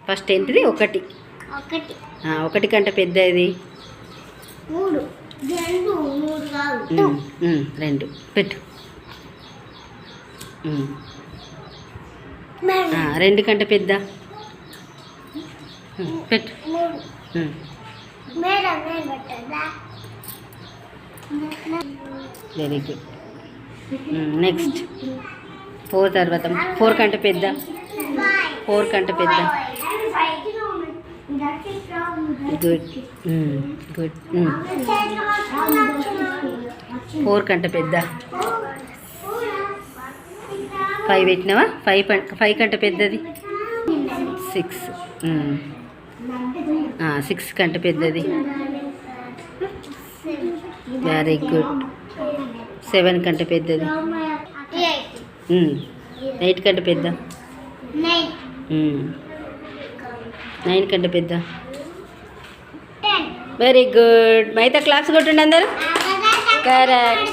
First ఏంటిది? ఒకటి. ఒకటి కంటే పెద్ద ఇది 2 పెట్టు. 2 కంటే పెద్ద పెట్టు. Very good. నెక్స్ట్ 4 తర్వాత 4 కంటే పెద్ద. 4 కంటే పెద్ద. Good good. 4 కంటే పెద్ద. 5 పెట్టినావా? 5 కంటే పెద్దది 6. 6 కంటే పెద్దది. Very good. 7 కంటే పెద్దది. 8 కంటే పెద్ద. 9 కంటే పెద్ద. Very good. మైతా క్లాస్ కొట్టండి అందరు. కరెక్ట్.